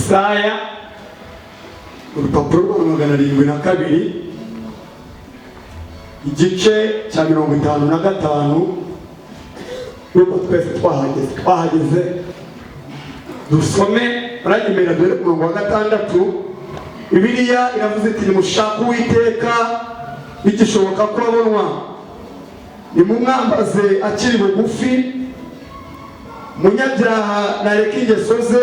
Yesaya urupapuro rwa 702 igice cya 55 nuko twese twahageze dusome ragimera dore umurongo wa 6. Bibiliya iravuze iti nimushaka Uwiteka bigishoboka ko abonwa, nimumwambaze akiri bugufi, munyabyaha nareka ingeso ze,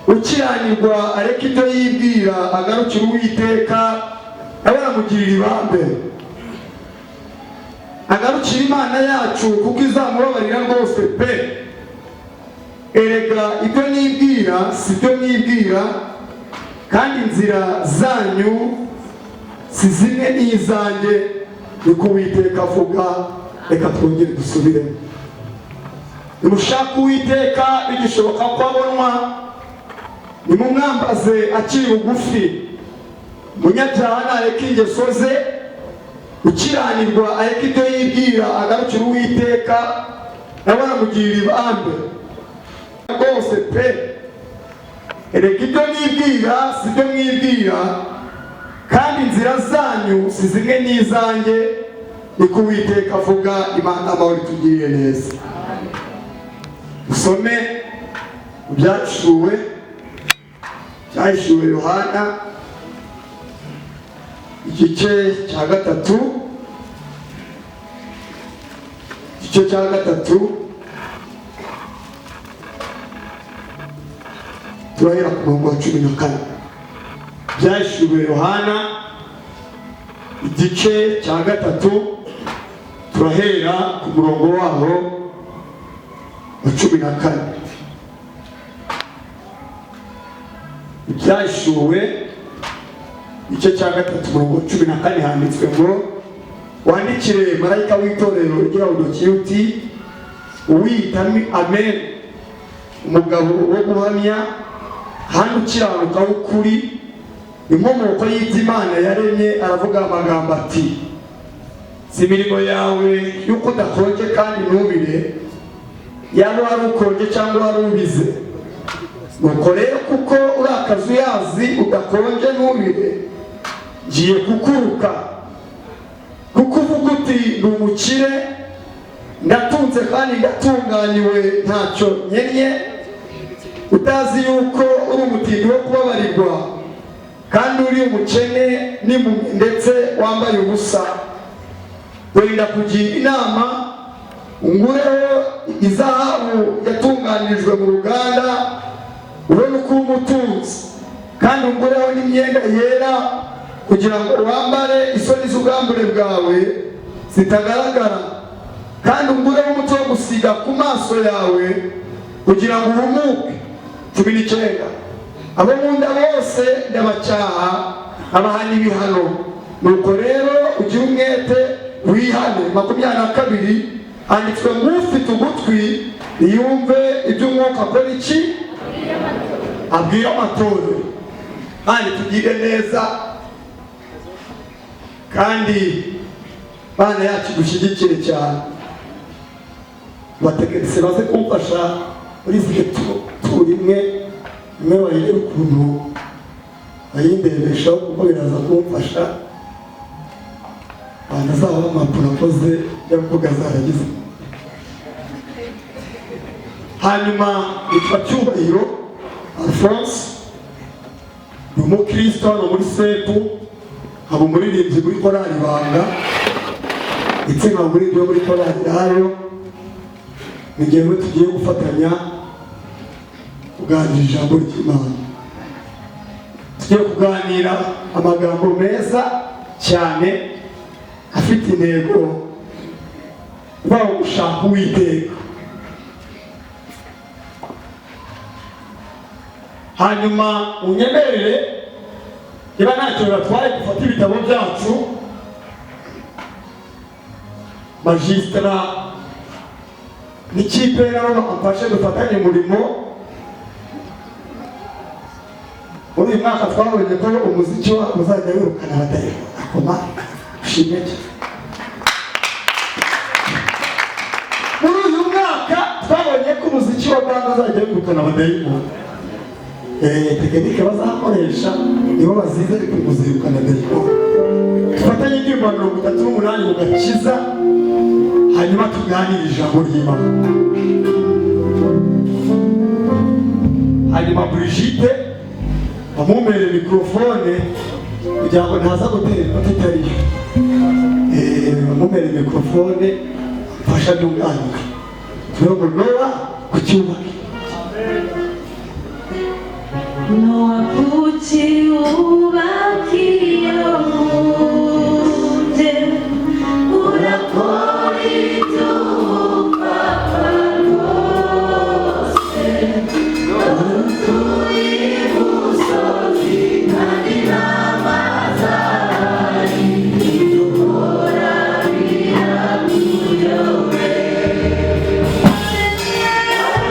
ukiranirwa areka ibyo yibwira, agarukira Uwiteka nawe aramugirira ibambe. Agarukira Imana yacu kuko izamubabarira rwose pe. Erega ibyo nibwira si byo mwibwira, kandi inzira zanyu si zimwe n'izanjye, niko Uwiteka avuga. Reka twongere dusubiremo. Nimushaka Uwiteka bigishoboka ko abonwa, nimumwambaze akiri bugufi, munyabyaha nareka ingeso ze, ukiranirwa areka ibyo yibwira, agarukira Uwiteka nawe aramugirira ibambe rwose pe. Erega ibyo nibwira si byo mwibwira, kandi inzira zanyu si zimwe n'izanjye, niko Uwiteka avuga. Imana amahoro itugirire neza. Usome ibyahishuwe Yohana igice cya 3 turahera ku murongo wa 14. Byahishuwe Yohana igice cya 3 turahera ku murongo waho wa 14. Byahishuwe igice cya 3 umurongo wa 14 handitswe ngo, wandikire marayika w'itorero ry'Laodikiya uti, uwita amen, umugabo wo guhamya kandi ukiranuka w'ukuri, inkomoko y'Imana yaremye, aravuga amagambo ati, si imirimo yawe yuko udakonje kandi ntubire, yaba wari ukonje cyangwa wari ubize. Nuko rero kuko uri akazuyazi udakonje ntubire, ngiye kukuruka, kuko uvuga uti ndi umukire, ndatunze kandi ndatunganiwe, ntacyo nkenye, utazi yuko uri umutindi wo kubabarirwa, kandi uri umukene ndetse wambaye ubusa. Dore ndakugira inama, ungureho izahabu yatunganirijwe mu ruganda, ubone uko umutunzi, kandi ungureho n'imyenda yera, kugira ngo wambare isoni z'ubwambure bwawe zitagaragara, kandi ungureho umuti wo gusiga ku maso yawe, kugira ngo uhumuke. 19. Abo mu nda bose ndabacyaha, abahana ibihano. Nuko rero ugire umwete wihane. 22. Handitswe ngo ufite ugutwi yumve ibyo Umwuka akora iki, abwira amatorero. Kandi tugire neza, kandi Bana yacu dushyigikire cyane. Bategereze baze kumfasha muri izi turi imwe bayireba ukuntu bayindebeshaho, kuko biraza kumfasha. Banazaba amapuro akoze y'avuga zaragize. Hanyuma yitwa Cyubahiro Alphonse, ni umukristo hano muri Sepu, aba umuririmbyi muri korali Banga, ndetse nkaba umuririmbyi wo muri korali Rayo. Ni igihe tugiye gufatanya kuganira ijambo ry'Imana. Tugiye kuganira amagambo meza cyane afite intego bawo gushaka Uwiteka. Hanyuma unyemerere, niba ntacyo batwaye gufata ibitabo byacu, Magistra n'ikipe nabo bamfashe dufatanye umurimo. Muri uyu mwaka twabonye ko umuziki uzajya wirukana abadayimoni. Akoma ushimye cyane. Muri uyu mwaka twabonye ko umuziki wa Banga uzajya wirukana abadayimoni. tekinike bazakoresha nibo bazize ariko muzirukana dayimoni. Tufatanye indirimbo 38 mu Gakiza, hanyuma tuganire ijambo ry'Imana. Hanyuma Brigitte bamumere mikrofone kugira ngo ntaza gutera ikote itariyo. Bamumere mikrofone fasha n'umwanya turongo Nowa kucyubaka. Nowa kucyubakiyo muje urakora iby'ubupapa rwose utuye imusozi kandi n'amazi ahari dukora birakuyobe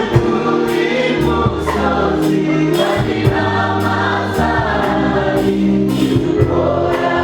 utuye imusozi kandi n'amazi ahari dukora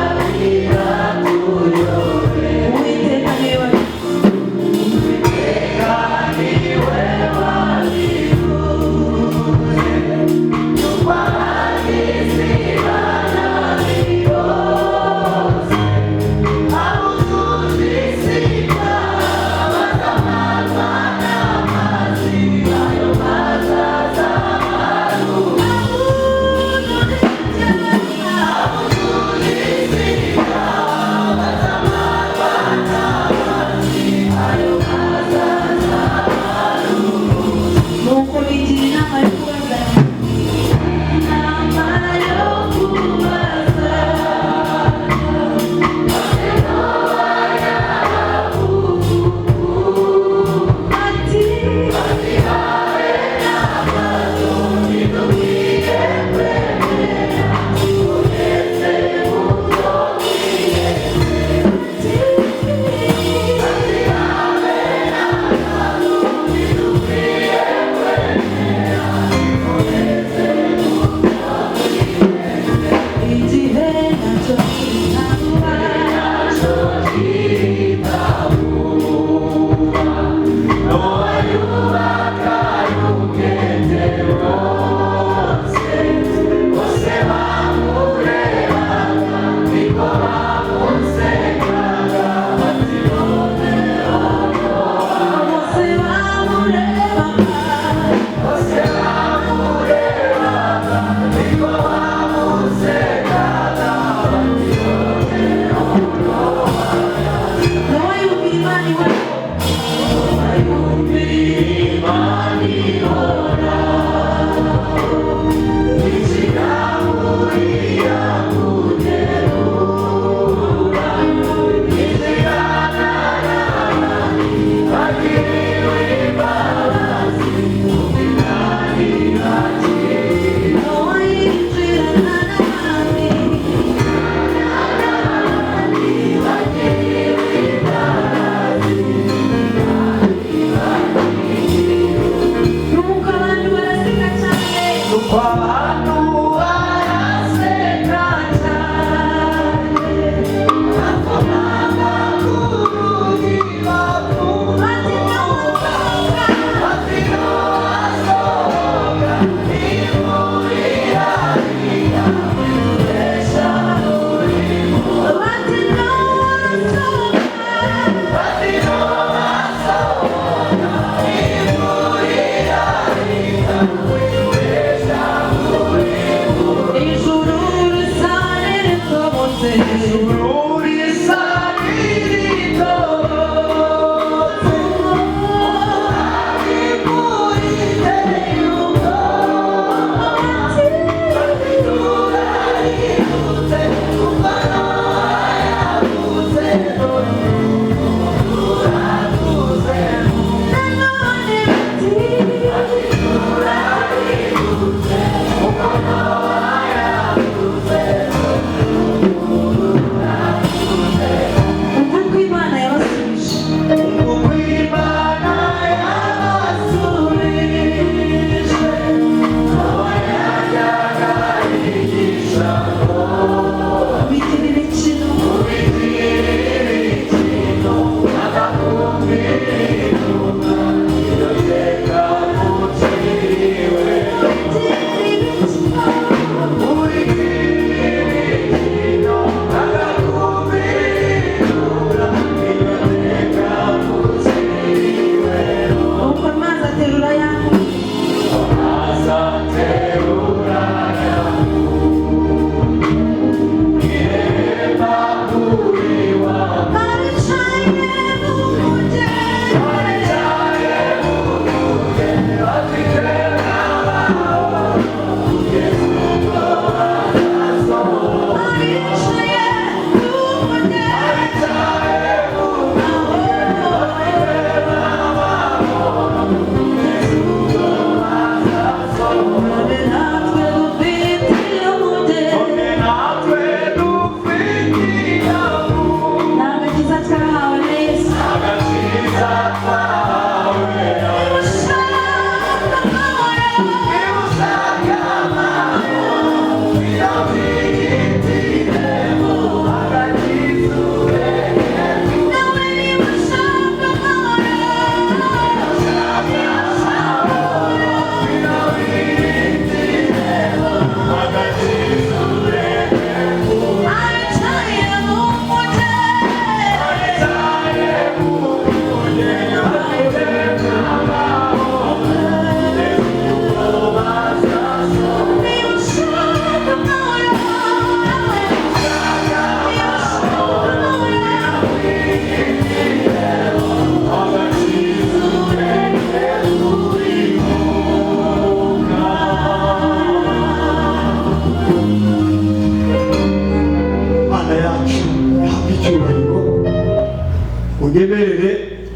mbere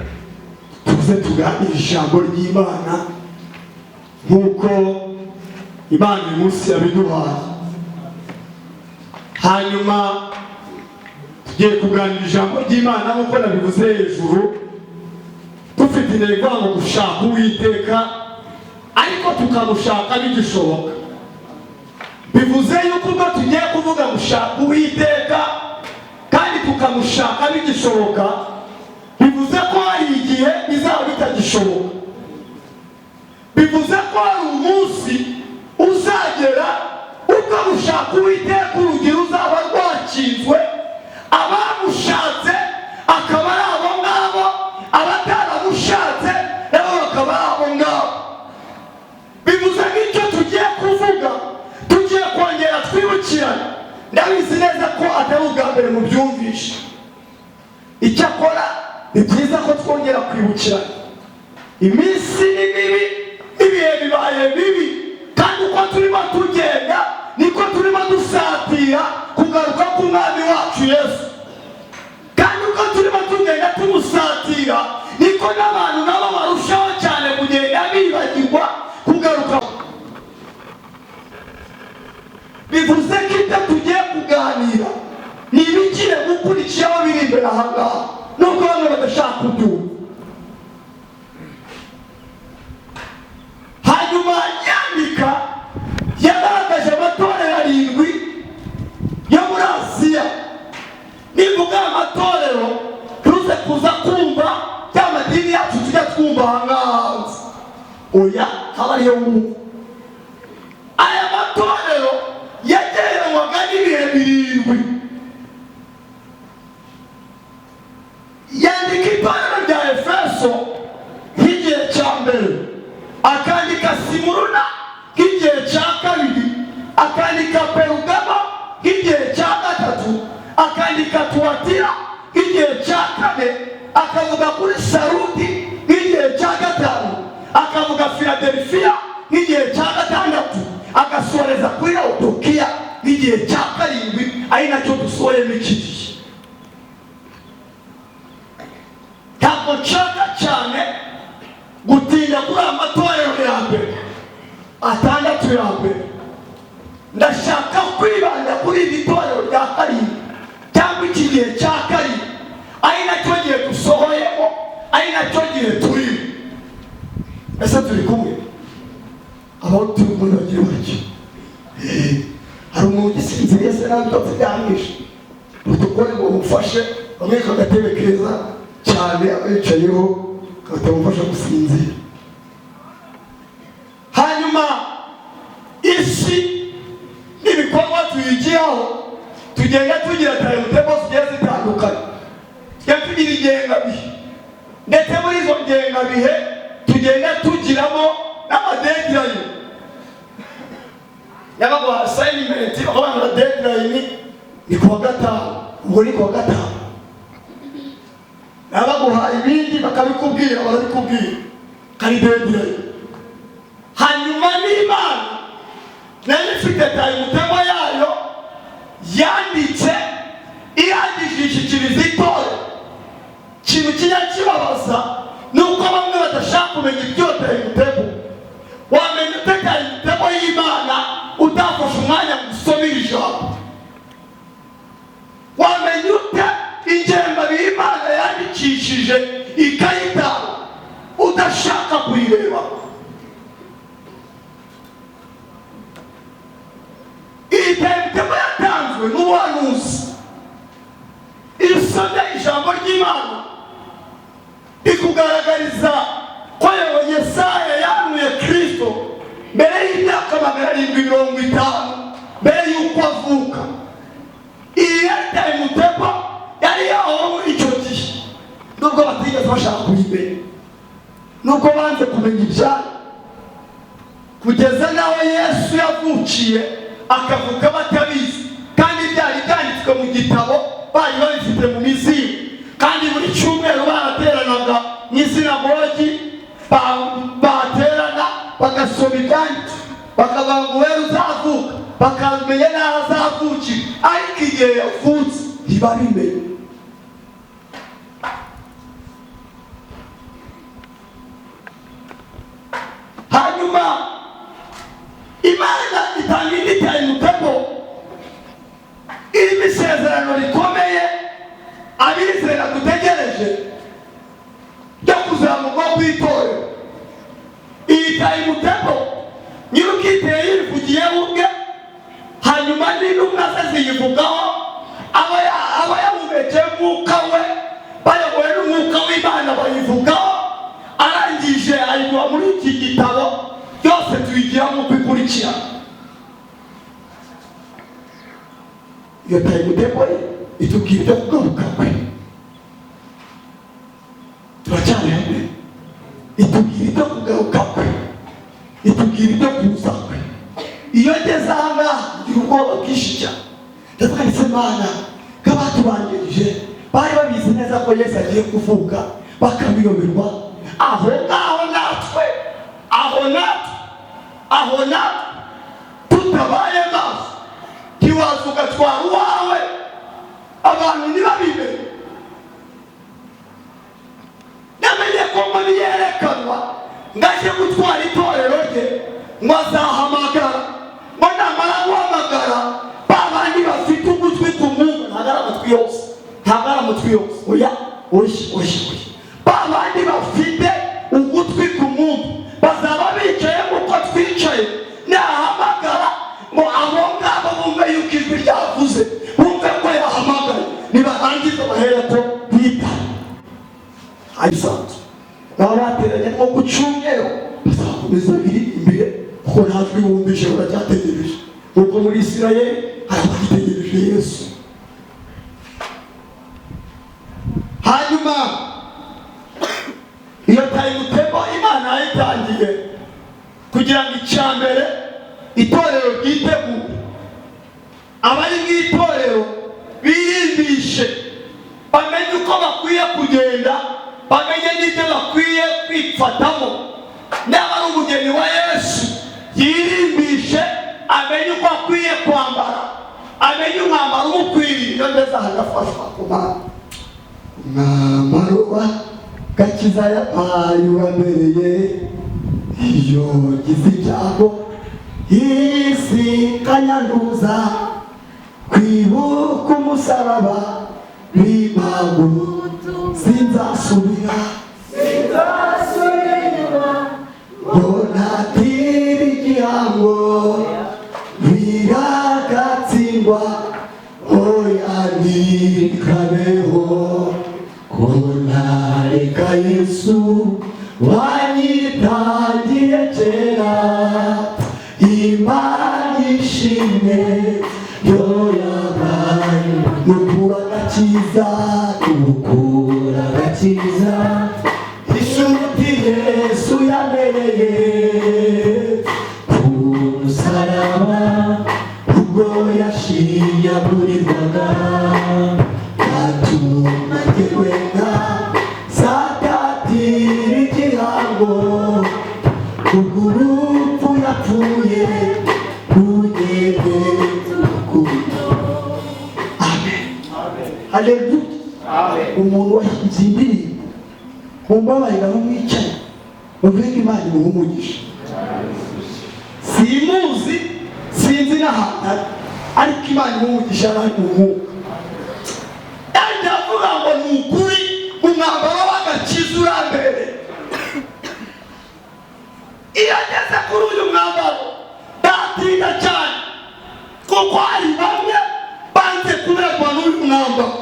tuze tuganire ijambo ry'Imana nk'uko Imana uyu munsi yabiduhaye. Hanyuma tugiye kuganira ijambo ry'Imana nk'uko nabivuze hejuru, dufite intego yo gushaka Uwiteka ariko tukamushaka bigishoboka. Bivuze yuko ubwo tugiye kuvuga gushaka Uwiteka kandi tukamushaka bigishoboka, bivuze ko hari igihe bizaba bitagishoboka. Bivuze ko hari umunsi uzagera ubwo gushaka Uwiteka urugero uzaba rwakinzwe, abamushatse akaba ari abo ngabo, abataramushatse nabo bakaba ari abo ngabo. Bivuze nk'icyo tugiye kuvuga, tugiye kongera twibukirane. Ndabizi neza ko atari ubwa mbere mubyumvishe. Icyakora ni byiza ko twongera kwibukirana. Iminsi ni mibi, ibihe bibaye bibi, kandi uko turimo tugenda niko turimo dusatira kugaruka k'Umwami wacu Yesu. Kandi uko turimo tugenda tumusatira niko n'abantu nabo barushaho cyane kugenda bibagirwa kugaruka. Bivuze ko ibyo tugiye kuganira ni ibigiye gukurikiyeho biri imbere aha ngaha, nubwo bamwe badashaka kubyumva. Hanyuma yandika yagaragaje amatorero 7 yo muri Asiya. Nivuga amatorero tuze kuza kumva cy'amadini yacu tujya twumva aha ngaha, oya haba ariyo wumva. Aya matorero yagereranywaga n'ibihe 7. Yandika itorero rya Efeso nk'igihe cya mbere, akandika Simuruna nk'igihe cya kabiri, akandika Perugamo nk'igihe cya gatatu, akandika Tuwatira nk'igihe cya kane, akavuga kuri Sarudi nk'igihe cya gatanu, akavuga Filadelfiya nk'igihe cya gatandatu, agasoreza kuri Laodikiya nk'igihe cya 7, ari nacyo dusoremo iki gihe. Ntabwo nshaka cyane gutinda kuri amatorero ya mbere 6 ya mbere. Ndashaka kwibanda kuri iri torero rya 7 cyangwa iki gihe cya 7, ari nacyo gihe dusohoyemo, ari nacyo gihe turimo. Ese turi kumwe? Aho turi kumwe bagira bake. Hari umuntu usinziriye se nabi tutabyamisha, utukore ngo umufashe bamweka agatebe keza cyane abicayeho katamufasha gusinzira. Hanyuma isi n'ibikorwa tuyigiraho tugenda tugira timetable zigiye zitandukanye, tujya tugira ingengabihe, ndetse muri izo ngengabihe tugenda tugiramo n'amadeadline. Yabaga assignment bakabona deadline ni kuwa 5, ubwo ni kuwa 5. Nabaguhaye ibindi bakabikubwira, barabikubwira kari deadline. Hanyuma n'Imana nayo ifite timetable yayo yanditse irangije ishyikiriza itorero. Ikintu kijya kibabaza nuko bamwe badashaka kumenya ibyo timetable. Wamenya ute timetable y'Imana udafashe umwanya mu gusoma ijambo? Wamenya ute ingengabihe Imana yandikishije ikayitanga udashaka kuyireba? Iyi timetable yatanzwe n'ubuhanuzi. Isomye ijambo ry'Imana ikugaragariza ko Yesaya yahanuye Kristo mbere y'imyaka 750 mbere y'uko avuka. Iyi timetable yari yaho muri icyo gihe, nubwo batigeze bashaka kuyimenya, nubwo banze kumenya ibyayo, kugeza nawe Yesu yavukiye akavuka batabizi, kandi byari byanditswe mu gitabo, bari babifite mu mizimu. Kandi buri cyumweru barateranaga mu isinagogi, baterana bagasoma ibyanditswe, bakavuga ngo wera uzavuka, bakamenya n'aho azavukira, ariko igihe yavutse ntibabimenye. bayivugaho aba yahumekeye umwuka we bayobowe n'umwuka w'Imana bayivugaho arangije ayigwa muri iki gitabo byose tuyigiramo uko ikurikira. Iyo tayimutemo itubwira ibyo kugaruka kwe, turacyari hamwe. Itubwira ibyo kugaruka kwe, itubwira ibyo kuza kwe. Iyo ngeze aha ngaha ngira ubwoba bwinshi cyane, ndavuga nti Imana nk'abatubanjirije bari babizi neza ko Yesu agiye kuvuka bakabiyoberwa. Aho natwe tutabaye maso ntiwaza ugatwara uwawe, abantu ntibabibe. Namenye ko ngo niyerekanwa ngaje gutwara itorero rye ngo azahamagara, ngo namara guhamagara babandi bafite ugutwi kumwumva, ntabwo ari amatwi yose, ntabwo ari amatwi yose, oya babandi bafite ugutwi kumwumva bazaba bicaye nk'uko twicaye, nahamagara ngo abo ngabo bumve yuko ijwi ryavuze, bumve ko yahamagaye, nibarangiza bahere ko bitana. Ayisanzwe baba bateranye nko ku cyumweru bazakomeza biri imbere kuko nta jwi bumvise baracyategereje, kuko muri Isirayeli hari abagitegereje Yesu. Hanyuma iyo tayimutemo Imana yayitangiye kugira ngo icya mbere itorero ryitegure, abari mu itorero birimbishe, bamenye uko bakwiye kugenda, bamenye n'ibyo bakwiye kwifatamo. Niba ari umugeni wa Yesu yirimbishe, amenye uko akwiye kwambara, amenye umwambaro umukwiriye. Iyo ngeze aha ndafashwa kumara umwambaro wa gakiza yampaye urabereye. Iyo ngize ibyago isi kanyanduza, kwibuka umusaraba w'impamvu sinzasubira inyuma ngo ntatire igihango biragatsindwa, oya ntikabeho ko ntareka Yesu wanyitangiye kera. Imana ishimwe yo yabaye nukura agakiza inshuti Yesu yamereye ku musaraba, ubwo yashinyagurirwaga yatumagewe nka satatira igihango, ubwo urupfu yapfuye rugeze kurukundo. Amen. Haleluya. Umuntu wahimbye indirimbo mumbabarira aho mwicaye muvuge ko Imana imuha umugisha. Simuzi, sinzi n'ahantu ari, ariko Imana imuha umugisha ari mu mwuka. Ndavuga ngo ni ukuri umwambaro w'agakiza urambere. Iyo ageze kuri uyu mwambaro ndatinda cyane, kuko hari bamwe banze kuberwa n'uyu mwambaro.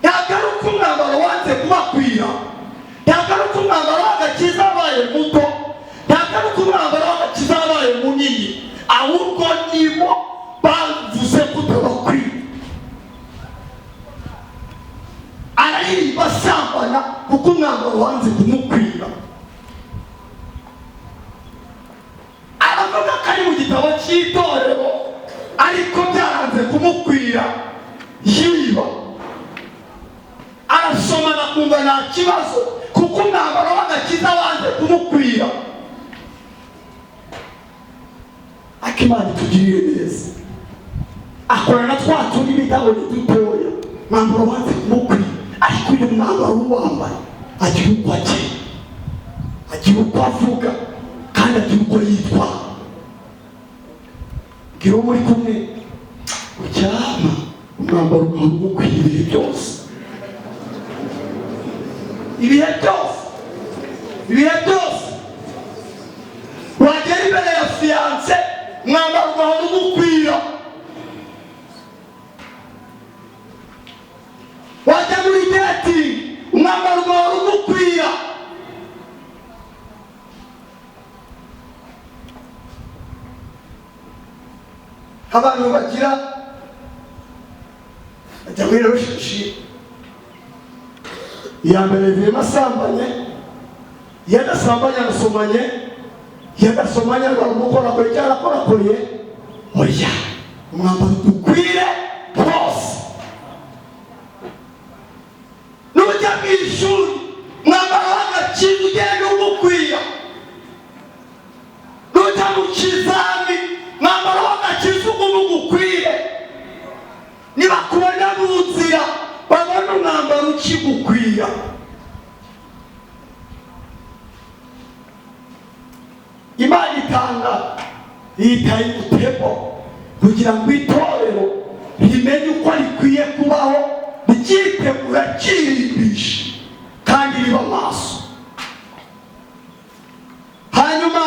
Ntabwo ari uko umwambaro wanze kubakwira, ntabwo ari uko umwambaro w'agakiza wabaye muto, ntabwo ari uko umwambaro w'agakiza wabaye munini, ahubwo nibo bavuze kutabakwira. Araririmba asambana kuko umwambaro wanze kumukwira. Aravuga ko ari mu gitabo cy'itorero ariko byaranze kumukwira, yiba. Arasoma nakumva nta kibazo kuko umwambaro w'agakiza wanze kumukwira. Ariko Imana itugirire neza, akorana twa tundi bitabo dutoya, umwambaro wanze kumukwira, ariko uyu mwambaro wambaye agira uko agira, agira uko avuga kandi agira uko yitwara. Ngira uwo muri kumwe uryama umwambaro ukaba umukwira ibihe byose, ibihe byose. Wagera imbere ya fiyanse umwambaro ugahora umukwira, abantu bagira ajya muri rushishi iya mbere vima sambanye yagasambanye arasomanye yagasomanye aragukora ko cyara kora koye oya umwambaro dukwire hose n'ujya mu ishuri mwambaro w'agaciro ugenda umukwiye n'ujya mu kizami mwambaro w'agaciro umugukwiye niba kubona mu nzira babona umwambaro ukigukwiye Imana itanga yitaye umutego kugira ngo itorero rimenye uko rikwiye kubaho ryitegura ryirimbisha kandi riba maso. Hanyuma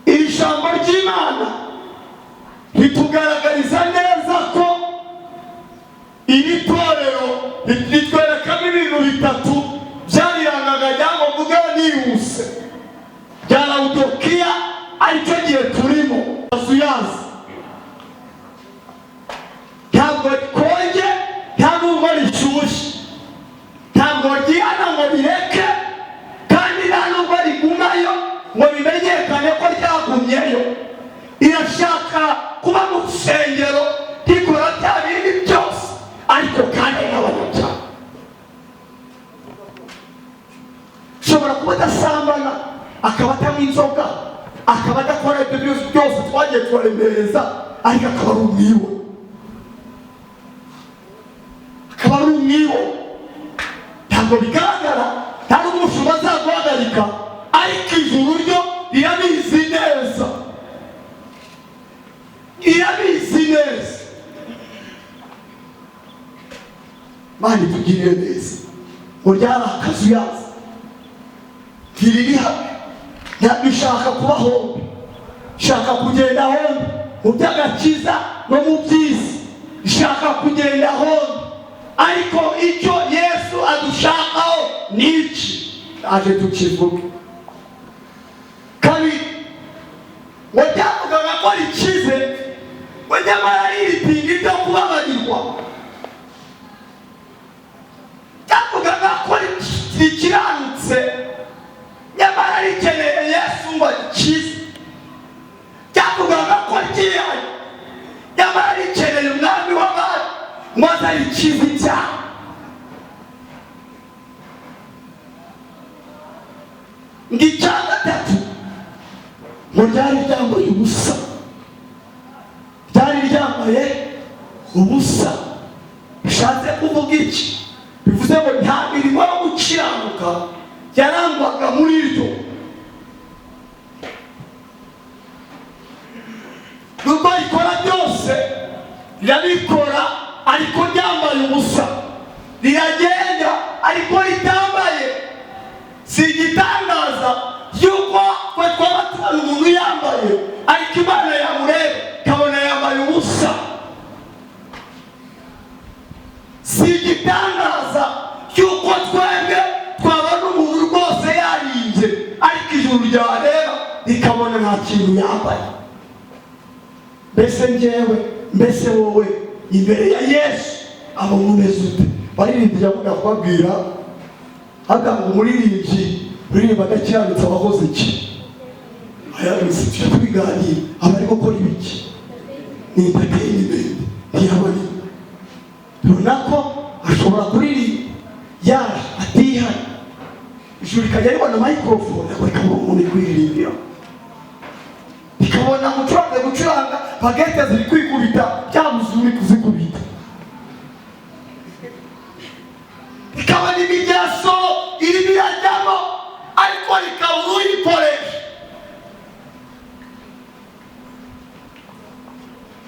iri jambo ry'Imana ritugaragariza neza ko iri torero ritwerekamo ibintu bitatu byarirangaga cyangwa mvuge nihuse bya Laodikiya aricyo gihe turimo. Azuyazi ntabwo rikonje ntabwo ngo rishyushye ntabwo ryihana ngo bireke kandi nta nubwo rigumayo ngo bimenyekane ko ryagumyeyo. Irashaka kuba mu rusengero rikora bya bindi byose ariko kandi n'abanyabyaha. Ushobora kuba adasambana akaba atanywa inzoga akaba adakora ibyo byose twagiye turemereza ariko akaba ari umwiwe ntabwo bigaragara nta n'umushumba azaguhagarika ariko ijuru ryo rirabizi neza Mani tugirire neza ngo ryari akazuyazi ntiriri hamwe ntabwo ishaka kuba hombi ishaka kugenda hombi mu by'agakiza no mu by'isi ishaka kugenda hombi ariko icyo Yesu adushakaho ni iki aje tukivuge kabiri ngo ryavugaga ko rikize ngo nyamara riritinga ibyo kubabarirwa ryavugaga ko rikiranutse nyamara rikeneye Yesu ngo rikize ryavugaga ko ryihanye nyamara rikeneye umwami w'abami ngo aze rikize icyaha. ngo icya gatatu ngo ryari ryambaye ubusa bishatse kuvuga iki? bivuze ngo nta mirimo yo gukiranuka yarangwaga muri ryo. nubwo rikora byose rirabikora ariko ryambaye ubusa, riragenda ariko ritambaye. si igitangaza yuko twe twaba tubona umuntu yambaye ariko Imana yamureba ikabona yambaye ubusa. si igitangaza yuko twebwe twabona umuntu rwose yarinze ariko ijuru ryareba rikabona nta kintu yambaye. mbese njyewe mbese wowe imbere ya Yesu aba mumeze ute? baririmbyi yavuga kubabwira aganga umuririmbyi uririmba adakiranutse abakoze iki? ayabise tujya tubiganira aba ari gukora ibiki? ni entertainment ntiyabona runako ashobora kuririmba yaje atihana ijuru rikajya ribona microphone ariko rikabona umuntu kwiririmbira, rikabona umucuranzi gucuranga bagete ziri kwikubita byabuze uri kuzikubita, rikabona imigeso iri birajyamo ariko rikabura uyikoresha,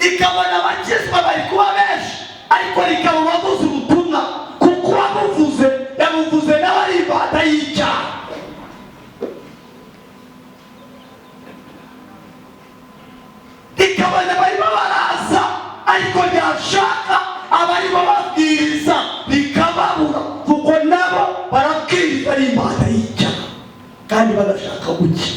rikabona abakizwa bari kuba benshi ariko rikabura abavuze ubutumwa kuko uwamuvuze yamuvuze n'abari imbata y'icyaha. rikabona barimo baraza ariko ryashaka abarimo babwiriza rikababura kuko nabo barabwiriza ari imbata y'icyaha kandi badashaka guki.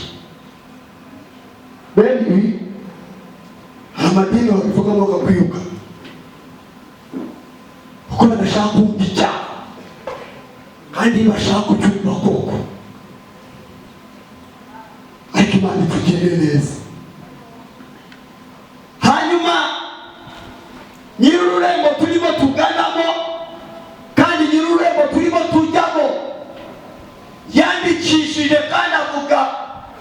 badashaka kumva icyaha kandi bashaka kucyumva koko. Ariko Imana itugirire neza. Hanyuma nyir'ururembo turimo tuganamo kandi nyir'ururembo turimo tujyamo yandikishije kandi avuga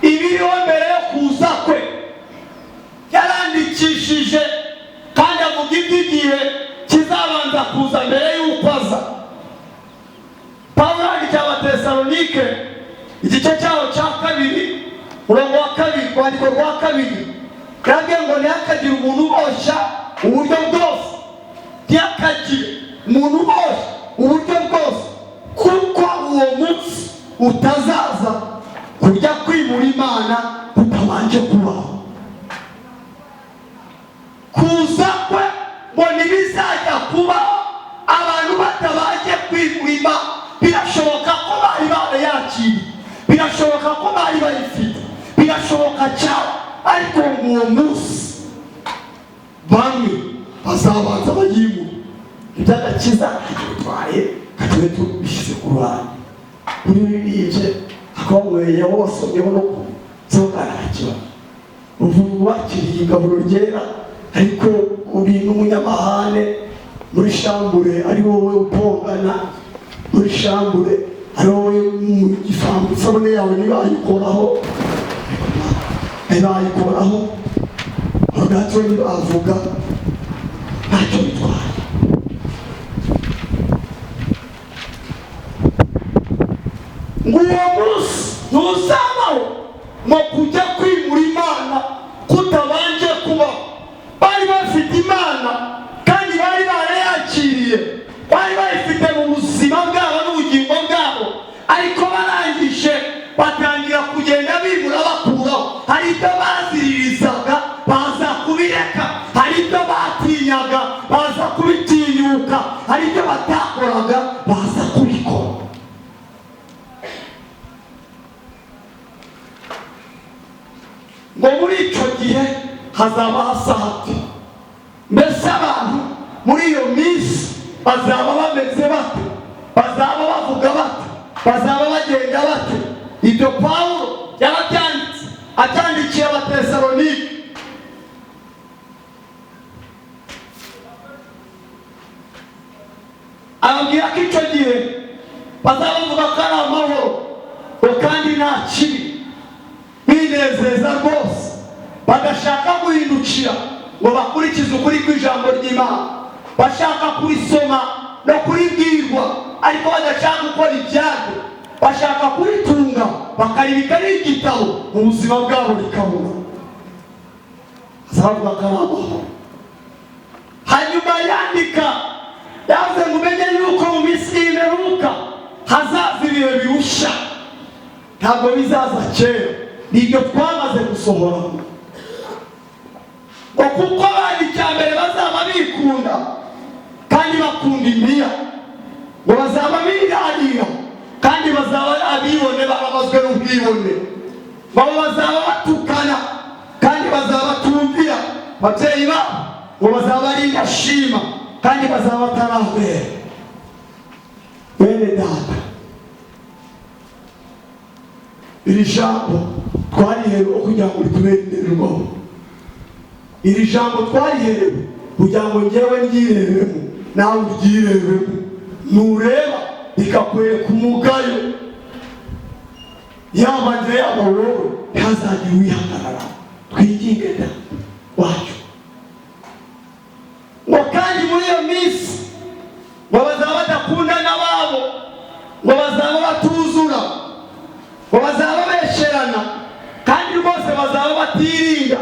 ibiriho mbere yo kuza kwe. Yarandikishije kandi avuga iby'igihe kizabanza kuza mbere y'uko aza. Pawulo yandikiye Abatesalonike igice cyaho cya 2 umurongo wa 2 rwandiko rwa 2 yabwiye ngo ntihakagire umuntu uboshya uburyo bwose, ntihakagire umuntu uboshya uburyo bwose, kuko uwo munsi utazaza kujya kwimura Imana kutabanje kubaho. Kuza kwe ngo ntibizajya kubaho abantu batabanje kwimura Imana. Birashoboka ko bari barayakiriye, birashoboka ko bari bayifite, birashoboka cyane, ariko uwo munsi bamwe bazabanza bayimura. Iby'agakiza bitwaye katwe tubishyize ku ruhande. Uririye akomweye wose niho no kuzogaragara. Ubu wakiriye ingaburo ryera, ariko uri n'umunyamahane muri shambure, ari wowe upongana muri shambure, ari wowe mu gifamu isabune yawe nibayikoraho agato nibavuga ntacyo bitwaye. Ngo uwo munsi ntuzabaho ngo kujya kwimura Imana kutabanje kubaho. Bari bafite Imana kandi bari barayakiriye, bari bayifite mu buzima bwabo n'ubugingo bwabo, ariko barangije batangira kugenda bimura bakuraho. Hari ibyo baziririzaga baza kubireka, hari ibyo batinyaga baza kubitinyuka, hari ibyo batakoraga baza kubikora. Ngo muri icyo gihe hazaba hasa hati. Mbese abantu muri iyo minsi bazaba bameze bate? Bazaba bavuga bate? Bazaba bagenda bate? Ibyo Pawulo yarabyanditse atyandikiye Abatesalonike. Ababwira ko icyo gihe bazaba bavuga ko ari amahoro kandi nta kibi, binezeza rwose, bagashaka guhindukira ngo bakurikize ukuri kw'ijambo ry'Imana, bashaka kurisoma no kuribwirwa, ariko badashaka gukora ibyaryo, bashaka kuritunga bakaribika n'igitabo mu buzima bwabo rikabura. Azavuga ko ari amahoro. Hanyuma yandika yavuze ngo umenye yuko mu minsi y'imperuka hazaza ibihe birusha, ntabwo bizaza kera, nibyo twamaze gusohoramo. Ngo kuko abandi icyambere bazaba bikunda kandi bakunda impiya, ngo bazaba birarira kandi bazaba abibone bababazwe n'ubwibone, ngo bazaba batukana kandi bazaba batumvira ababyeyi babo, ngo bazaba ari indashima kandi bazaba batarambere. Bene data, iri jambo twariherewe kugira ngo ritubere indorerwamo. Iri jambo twariherewe kugira ngo njyewe ngirebemo nawe ubyirebemo. Nureba rikakwereka umugayo, yaba nje yaba wowe, ntihazagire uwihagarara. Twigenge da wacu. Ngo kandi muri iyo minsi ngo bazaba badakundana babo, ngo bazaba batuzura, ngo bazaba besherana kandi rwose bazaba batirinda.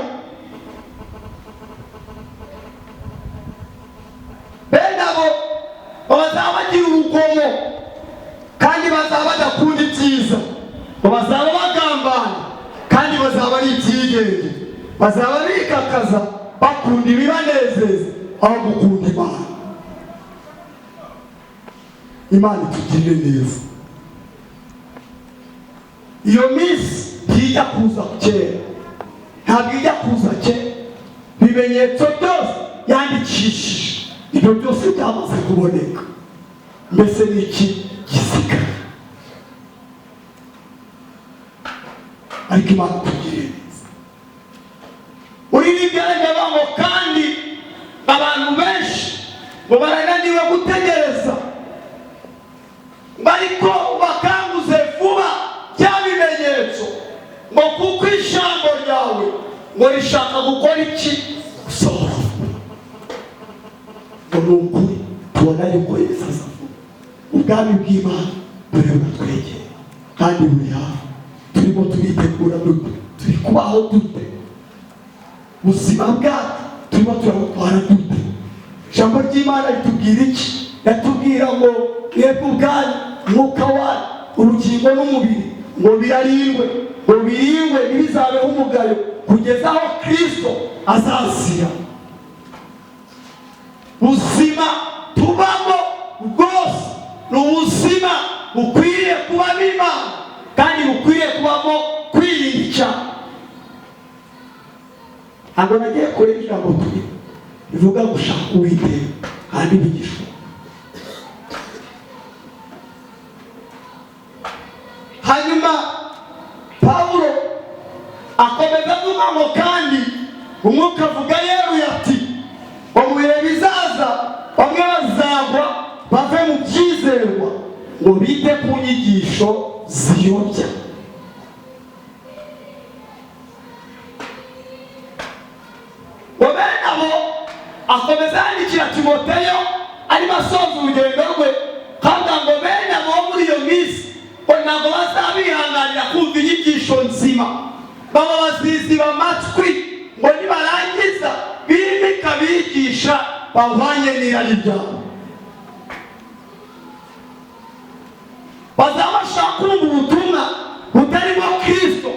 Bene abo bazaba bagira urugomo kandi bazaba badakunda ibyiza, ngo bazaba bagambana kandi bazaba ari ibyigenge, bazaba bikakaza bakunda ibibanezeza aho gukunda Imana. Imana itugirire neza. Iyo minsi ntijya kuza kera, ntabwo ijya kuza kera. Ibimenyetso byose yandikishije, ibyo byose byamaze kuboneka. mbese ni iki gisigara? ariko Imana tugirire neza. Uri n'ibyaremwe ngo kandi abantu benshi ngo barananiwe gutegereza, bariko bakanguze vuba bya bimenyetso, ngo kuko ijambo ryawe ngo rishaka gukora iki? Gusohora. ngo ni ukuri tubona yuko Yesu aza vuba. Ubwami bw'Imana buri buratwegera kandi buri hafi. Turimo turitegura dute? Turi kubaho dute? Ubuzima bwacu turimo turabutwara dute? Ijambo ry'Imana ritubwira iki? Yatubwira ngo mwebwe ubwanyu, umwuka wanyu, urugingo n'umubiri ngo birarindwe, ngo birindwe ntibizabeho umugayo kugeza aho Kristo azazira. Ubuzima tubamo bwose ni ubuzima bukwiriye kubamo Imana kandi bukwiriye kubamo kwirinda icyaha. Ntabwo nagiye kureba ijambo turi rivuga gushaka Uwiteka kandi bigishwa. Hanyuma Pawulo akomeza avuga ngo kandi umwuka avuga yeruye ati ngo mu bihe bizaza bamwe bazagwa bave mu byizerwa ngo bite ku nyigisho ziyobya. Ngo bene abo akomeza yandikira Timoteyo arimo asoza urugendo rwe kandi ngo bene abo muri iyo minsi ngo ntabwo bazabihanganira kumva inyigisho nzima, baba baziziba amatwi ngo nibarangiza bimika bigisha bavanye n'irari ryabo. Bazaba bashaka kumva ubutumwa butarimo Kristo,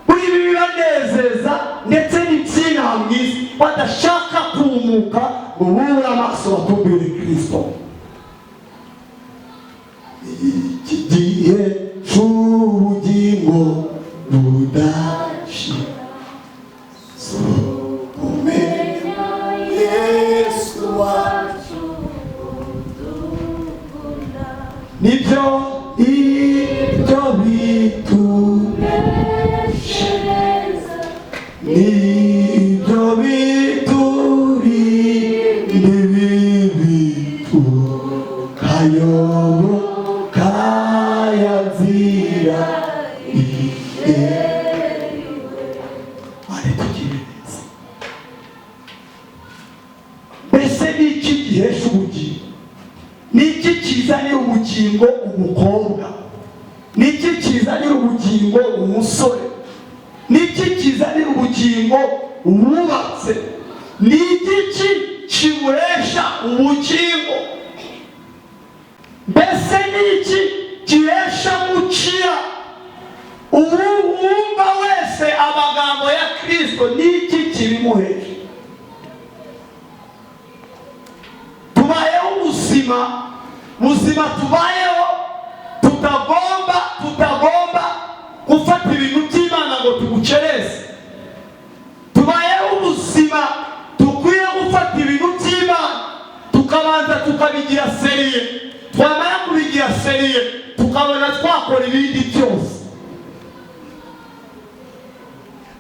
buri ibi bibanezeza ndetse n'iby'inaha mu isi, badashaka kumuka ngo bubure amaso batumbire Kristo. Iki gihe c'ubugingo budashira, kumenya Yesu wacu udukunda, nibyo ibyo bituneshereza, nibyo biturinda ibibi tukayoboka ya nzira iheriwe. Tugirire neza. Mbese ni iki gihesha ubugingo? Ni iki kizanira ubugingo umukobwa? Ni iki kizanira ubugingo umusore? Ni iki kizanira ubugingo uwubatse? Ni iki kiburesha ubugingo? Mbese ni iki gihesha gukira uwumva wese amagambo ya Kristo? Ni iki kibimuhesha? Tubayeho ubuzima tubayeho tutagomba gufata ibintu by'Imana ngo tugucereze. Tubayeho ubuzima dukwiye gufata ibintu by'Imana tukabanza tukabigira seriye, twamara kubigira seriye tukabona twakora ibindi byose.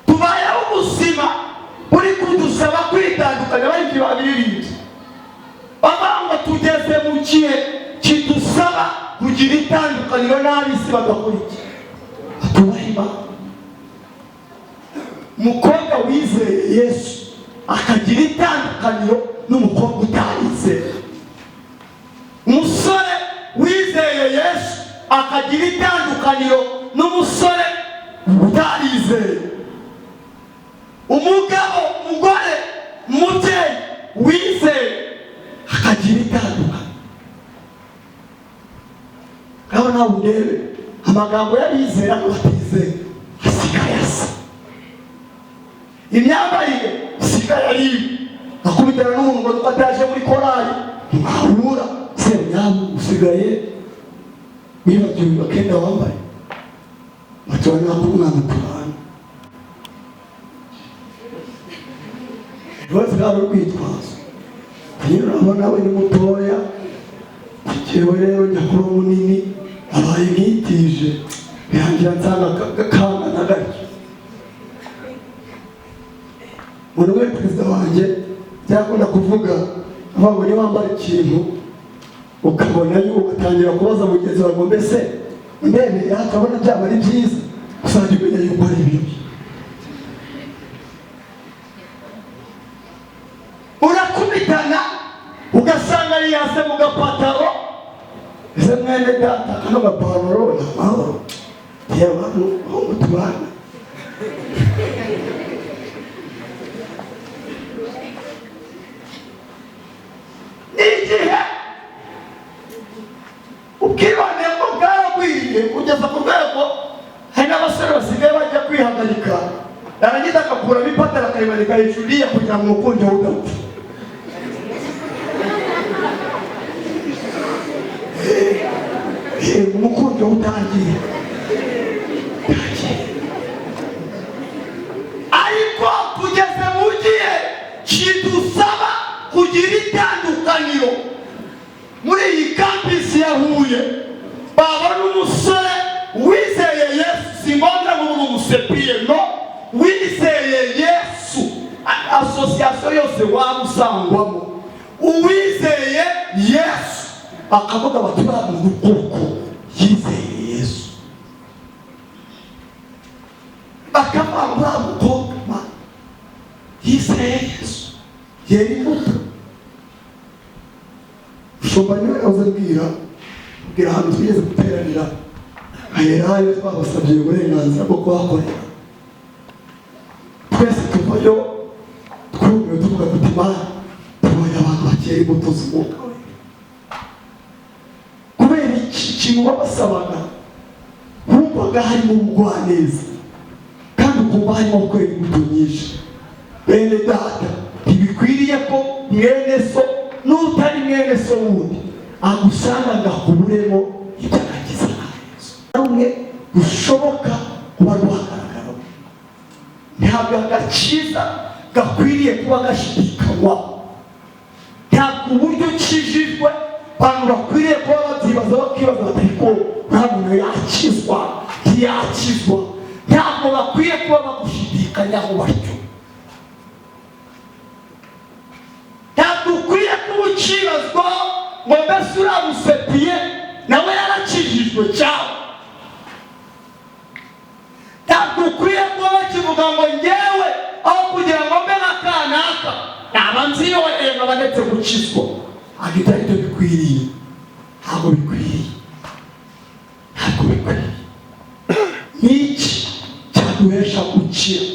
Tubayeho ubuzima buri kudusaba kwitandukanya, baribyo babiririmbye bavuga ngo tugeze mu gihe kidusaba kugira itandukaniro n'ab'isi bagakurikira. Atubaha Imana. Umukobwa wizeye Yesu akagira itandukaniro n'umukobwa utarizeye. Umusore wizeye Yesu akagira itandukaniro n'umusore utarizeye. Umugabo, umugore, umubyeyi wizeye akagira itandukaniro. Kaba nawe ndebe amagambo y'abizera n'abatizeye asigaye asa, imyambarire isigaye ari ibi. Akubitana n'umuntu ngo nuko ataje muri korali mwahura se nyamu usigaye wibagiwe akenda wambaye batubona nk'umwana turana. Rwose bwari urwitwazo. Rero urabona we ni mutoya, jewe rero nyakuru munini abaye nkitije birangira nsanga kangana gake. Umuntu we perezida wanjye byakunda kuvuga avuga niba wambara ikintu ukabona yuko ugatangira kubaza mugenzi wawe ngo mbese ndebe yakabona byaba ari byiza usanga umenya yuko ari bibi. Urakubitana ugasanga yase mu gapataro ese mwene data kano gapantaro na mahoro yewe aho tubana igihe ukibane ko bwaragwiriye kugeza ku rwego hari n'abasore basigaye bajya kwihagarika yarangiza akakuramo ipataro akayimanika hejuru iriya kugira ngo umukunzi we udapfa. Umukunzi we utangiye ariko kugeze mu gihe kidusaba kugira itandukaniro. Muri iyi kampisi ya Huye babona umusore wizeye Yesu, si ngombwa ngo uri umusepiye, no, wizeye Yesu. Asosiyasiyo yose waba usangwamo uwizeye Yesu akavuga bati muntu koko yizeye Yesu, akavuga mukobwa yizeye Yesu yeri muto. Ushobora niwe azabwira ubwira ahantu tugeze guteranira aherayo twabasabye uburenganzira bwo kuhakorera. Twese tuvayo twumiwe tuvuga tuti Mana tubonye abantu bakera imbuto z'umwuka we. Kubera iki kintu babasabaga bumvaga harimo ubugwaneza kandi ukumva harimo kwera imbuto nyinshi. Bene data ntibikwiriye ko mwene so n'utari mwene so wundi agusanga ngakuburemo ibyagakiza na Yesu. Rumwe rushoboka kuba rwagaragara ntabwo agakiza gakwiriye kuba gashidikanywa. Ntabwo uburyo ukijijwe abantu bakwiriye kuba babyibaza bakibaza bati ko nta muntu yakizwa ntiyakizwa. Ntabwo bakwiye kuba bagushidikanyaho batyo. Ntabwo ukwiye kuba ukibazwa ngo mbese uramusepiye nawe yarakijijwe cyane. Ntabwo ukwiye kuba bakivuga ngo ngewe aho kugira ngo mbe nka kanaka naba nziyobereye nkaba ndetse gukizwa. Agita aribyo bikwiriye. Ntabwo bikwiriye. Ntabwo bikwiriye. Niki cyaduhesha gukira?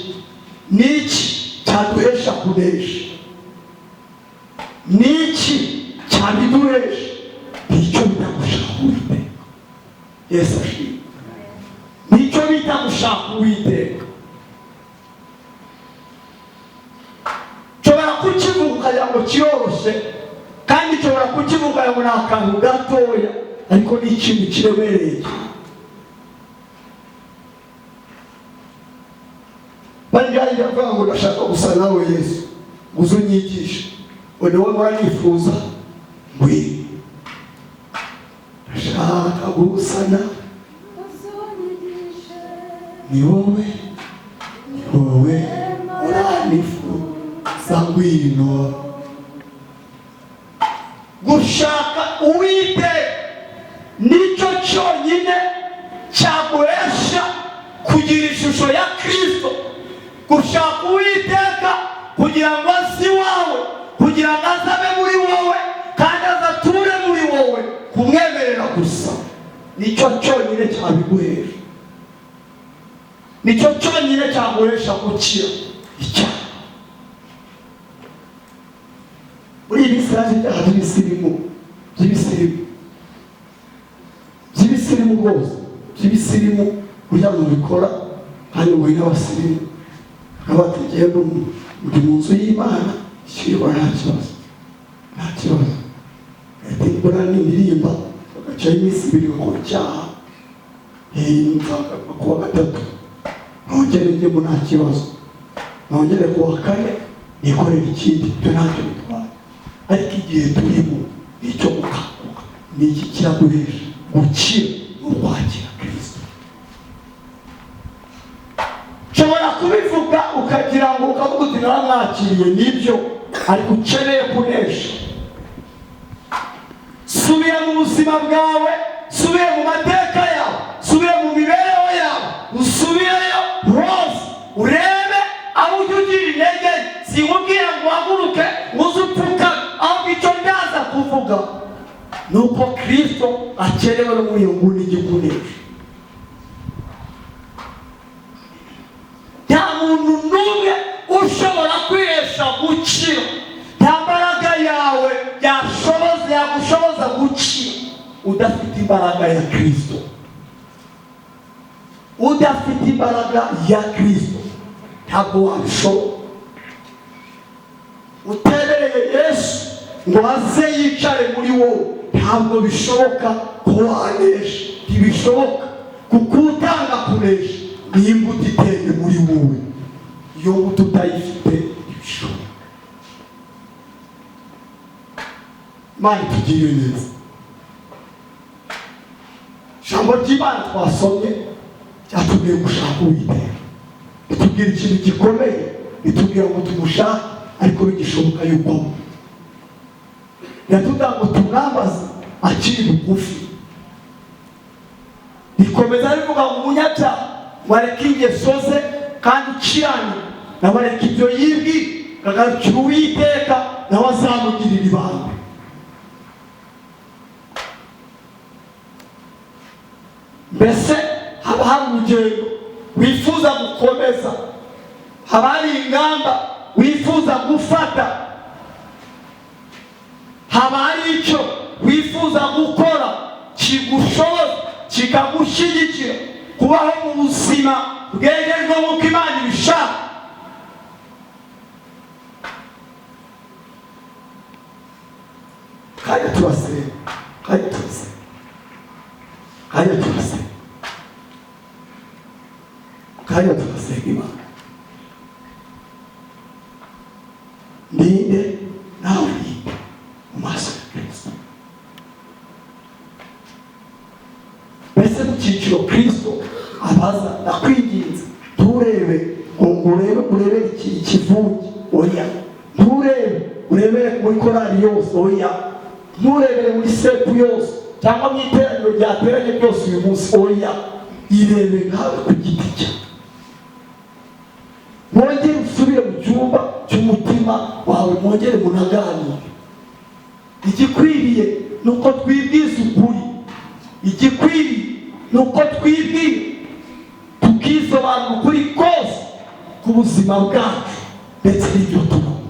Niki cyaduhesha kunesha? Niki cyabiduhesha? Nicyo bita gushaka Uwiteka. Yesu ashimwe. Nicyo bita gushaka Uwiteka. Nshobora kukivuga ngo kiroroshye kandi nshobora kukivuga ngo ni akantu gatoya ariko ni ikintu kiremereye. Banjye bavuga ngo ndashaka gusa nawe Yesu guzo nyigisha wende wowe muranifuza ngwino ndashaka gusana ni wowe uranifuza ngwino. Gushaka Uwiteka nicyo cyonyine cyaguhesha kugira ishusho ya Kristo. Gushaka Uwiteka kugira ngo aze iwawe, kugira ngo azabe muri wowe kandi azature muri wowe, kumwemerera gusa nicyo cyonyine cyabiguhesha. Nicyo cyonyine cyaguhesha gukira icyaha. Muri iyi minsi haje ibyaha by'ibisirimu rwose, by'ibisirimu kugira ngo bikora kandi ngo n'abasirimu abategeye ndi mu nzu y'Imana ishyirwa nta kibazo. Ati mbona n'indirimba bagacaho iminsi 2 bakora icyaha kuwa gatatu nongere njyemo nta kibazo, nongere kuwa kane nikorera ikindi, ibyo ntacyo bitwaye. Ariko igihe turimo nicyo gukanguka ni iki kiraguhesha gukira no kwakira Kristo. Ushobora kubivuga ukagira ngo ukavuga uti naramwakiriye, nibyo, ariko ukeneye kunesha. Subira mu buzima bwawe, subira mu mateka yawe, subira mu mibereho yawe, usubireyo hose urebe aho ujya ugira intege. Sinkubwira ngo uhaguruke uze upfuka, ahubwo icyo ndaza kuvuga ni uko Kristo akenewe no muri iyo nguni igikunesha. Nta muntu n'umwe ushobora kwihesha gukira, nta mbaraga yawe yagushoboza gukira udafite imbaraga ya Kristo. Udafite imbaraga ya Kristo ntabwo wabishobora. Utebereye Yesu ngo aze yicare muri wowe, ntabwo bishoboka ko wanesha. Ntibishoboka, kuko utanga kunesha ni imbuto iteye muri wowe. Iyo mbuto utayifite ntibishoboka. Imana itugirire neza. Ijambo ry'Imana twasomye cyatubwiye gushaka Uwiteka, itubwira ikintu gikomeye, itubwira ngo tumushake ariko bigishoboka yuko yatubwira ngo tumwambaze akiri bugufi. Rikomeza rivuga ngo umunyabyaha wareka ingeso ze kandi ukirane, nawe areka ibyo yibwira agarukira Uwiteka, nawe azamugirira ibanga. Mbese haba hari urugendo wifuza gukomeza, haba hari ingamba wifuza gufata, haba hari icyo wifuza gukora kigushoboza kikagushyigikira kubaho mu buzima bwejejwe nk'uko Imana ibishaka. Kajya turasenga, kajya turasenga, kajya turasenga, kajya turasenga Imana. Ninde nawe ninde mu maso ya Kristo. Mbese mu cyiciro Kristo abaza, nakwinginze nturebe ngo urebe ikivunge, oya. Nturebe urebere muri korali yose, oya. Nturebere muri sepu yose cyangwa mu iteraniro ryateranye byose uyu munsi, oya. Irebe nkawe ku giti cyawe. Mwongere usubire mu cyumba cy'umutima wawe, mwongere munaganire. Igikwiriye ni uko twibwiza ukuri, igikwiriye ni uko twibwira tukisobanura ukuri kose ku buzima bwacu ndetse n'ibyo tubona.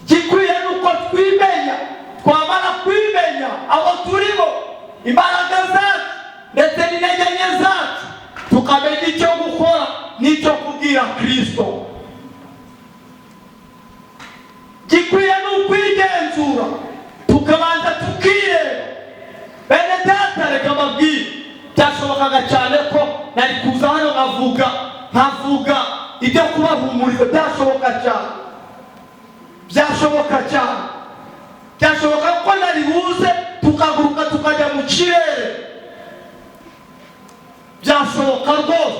Igikwiye ni uko twimenya, twamara kwimenya abo turimo, imbaraga zacu ndetse n'intege nke zacu, tukamenya icyo gukora n'icyo kubwira Kristo. Gikwiye ni ukwigenzura, tukabanza tukireba. Bene data, reka mbabwire, byashobokaga cyane ko nari kuza hano nkavuga ibyo kubahumuriza. Byashoboka cyane, byashoboka cyane, byashoboka ko nari buze tukaguruka tukajya mu kirere, byashoboka rwose.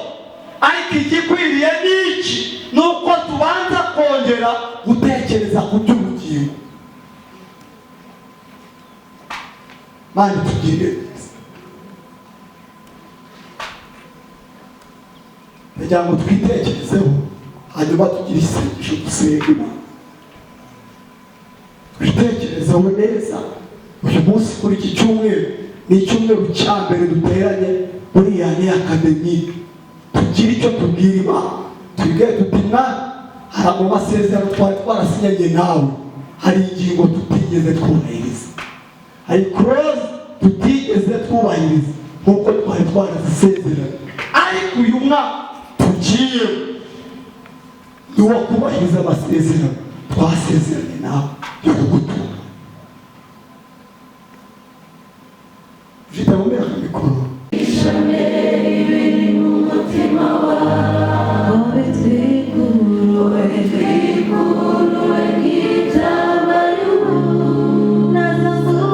Ariko igikwiriye ni iki? Ni uko tubanza kongera gutekereza ku by'ubugingo. Mana itugirire neza. Kugira ngo twitekerezeho, hanyuma tugire isengesho dusenga Imana. Twitekerezeho neza. Uyu munsi kuri iki cyumweru ni icyumweru cya mbere duteranye muri yani akademi. Tugire icyo tubwira Imana, tubwire tuti Mwana, hari mu masezerano twari twarasinyanye nawe, hari ingingo tutigeze twubahiriza, hari clause tutigeze twubahiriza nk'uko twari twarazisezeranye. Ariko uyu mwaka tugiye ni uwo kubahiriza amasezerano twasezeranye nawe yo kugutunga. Vitamumira mikoro. Twiguruwe nk'itabarubu, nazo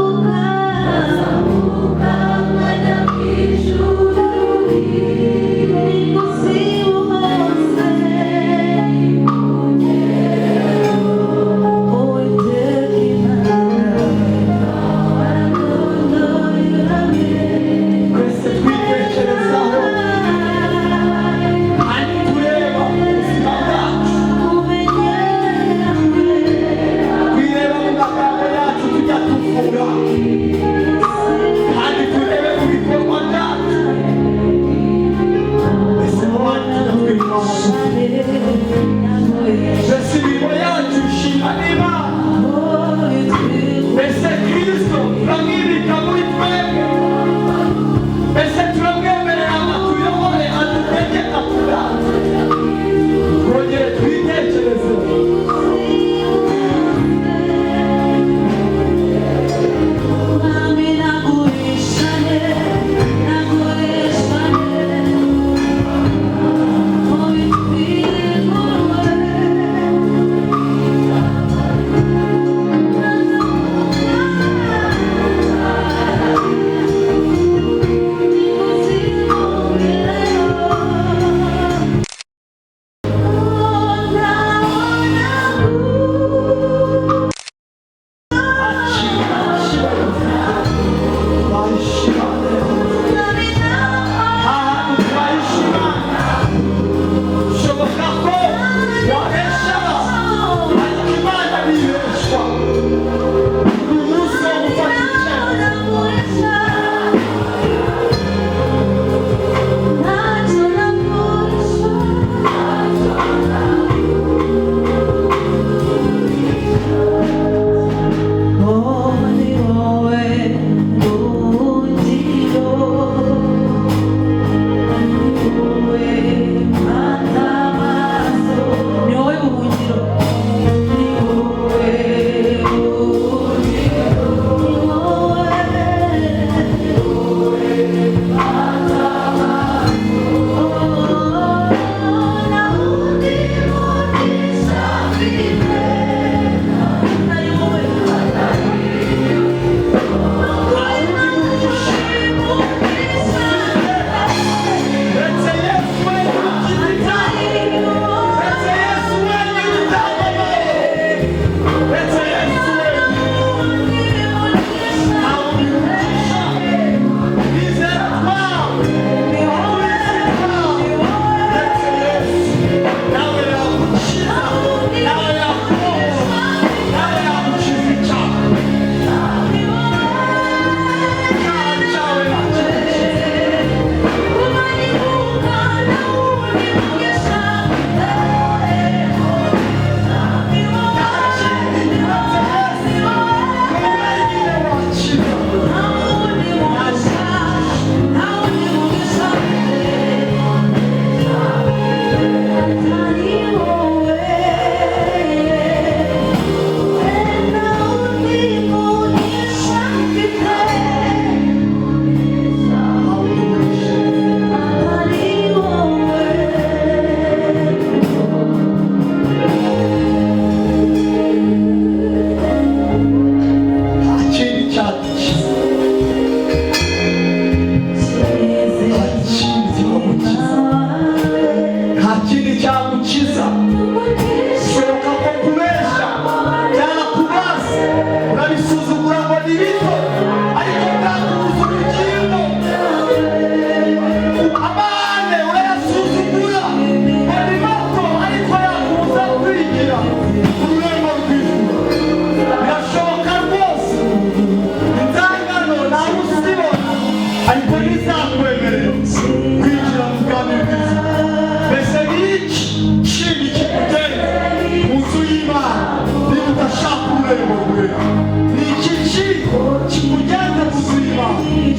ugende ubuzima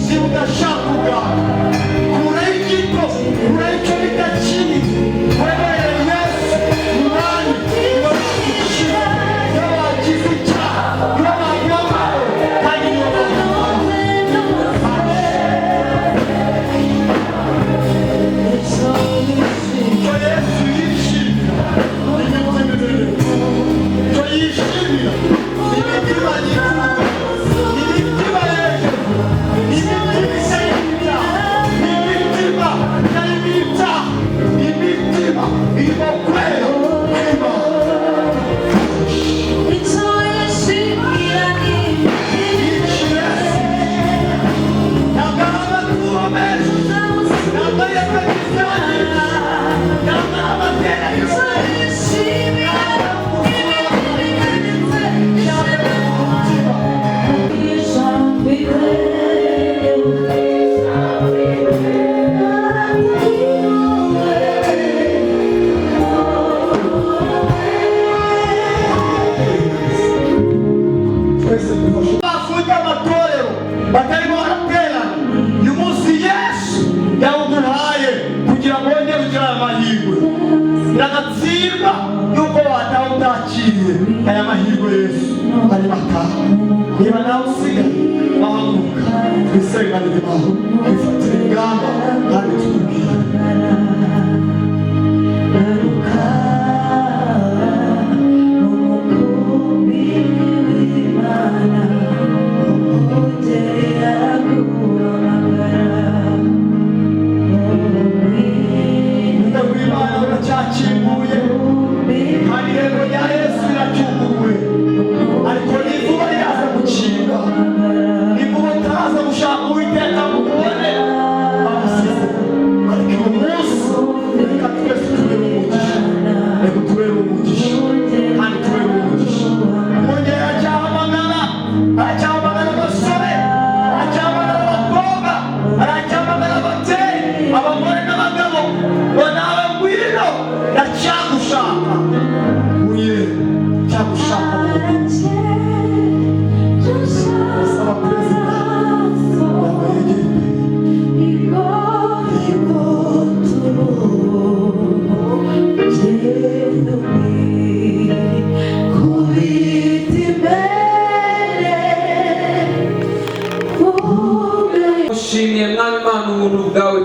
ntibugashaka ubwawe kure y'igito kure y'icyo bidakiri webere Yesu umwami wabakiza iyo wagize icyaha iyo wanyamaho kandi iyo wanyamaho icyo Yesu yishimira icyo yishimira imitima yifuza imitima hejuru imitima isayida imitima yayibita imitima irimo kwera kwima bafunga amatorero batarimo baraterana uyu munsi Yesu yawuduhaye kugira ngo wongere ugire aya mahirwe biragatsindwa yuko wataha utakiriye aya mahirwe Yesu ari bataha niba nawe usigaye bahaguruka twisenganire baho twifatire ingamba kandi tutubwire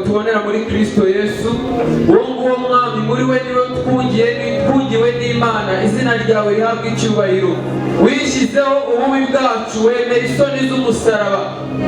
tubonera muri Kristo Yesu uwo mwami muri we niwe twungiwe n'Imana izina ryawe rihabwa icyubahiro wishyizeho ububi bwacu wemera isoni z'umusaraba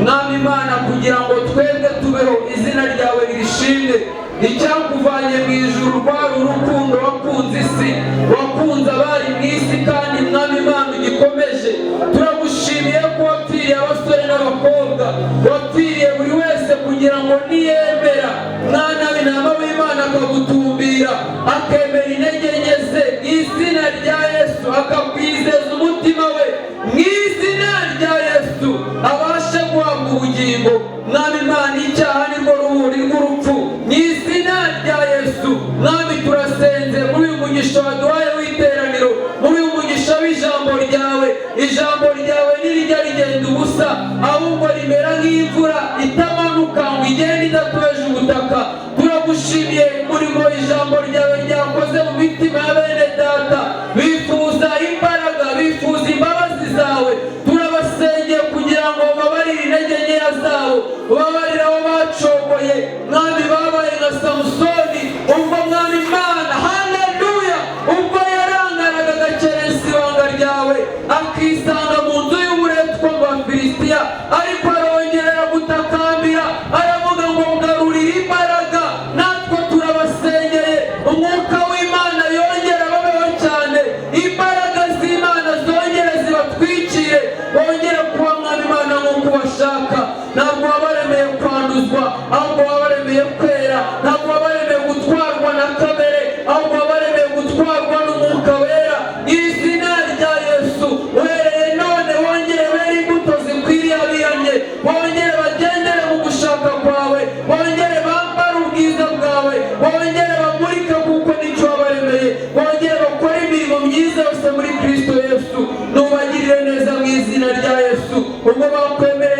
mwami Imana kugira ngo twebwe tubeho izina ryawe rishimwe icyakuvanye mu ijuru rwari urukundo wakunze isi wakunze abari mu isi kandi mwami Imana ugikomeje turagushimiye ko wapfiriye abasore n'abakobwa wapfiriye buri wese kugira ngo niyemera mwana w'intama w'Imana akagutumbira akemera intege nke ze izina rya Yesu akakwizeza umutima we mu izina rya Yesu abashe guhabwa ubugingo mwami Imana icyaha nirwo ruhuri rw'urupfu mu izina rya Yesu mwami turasenze muri uyu mugisha waduhaye w'iteraniro muri uyu mugisha w'ijambo ryawe ijambo ryawe nirijya rigenda ubusa ahubwo rimera nk'imvura itamanuka ngo igende idatoje ubutaka turagushimiye umurimo ijambo ryawe ryakoze mu mitima ya bene data bifuza imbaraga bifuza imbabazi zawe turabasengeye kugira ngo babarire intege nkeya zabo babarire abo bacogoye mwami babaye nka Samusoni ubwo mwami Imana haleluya ubwo yarangaraga agakerensa ibanga ryawe akisanga mu nzu y'uburetwa bw'Abafilisitiya ariko arongerera gutakambira aravuga ngo ngarurire imbaraga natwe turabasengeye umwuka w'Imana yongera babeho cyane imbaraga z'Imana zongere zibatwikire bongere kuba mwami Imana nk'uko bashaka ntabwo wabaremeye kwanduzwa ahubwo wabaremeye kwera ntabwo wabaremeye gutwarwa na kamere ahubwo wabaremeye gutwarwa n'umwuka wera izina rya Yesu uhereye none wongere bere imbuto zikwiriye abiyamye wongere bagendere mu gushaka kwawe wongere bambare ubwiza bwawe wongere bamurike kuko nicyo wabaremeye wongere bakore imirimo myiza yose muri Kristo Yesu nubagirire neza mu izina rya Yesu ubwo bakwemera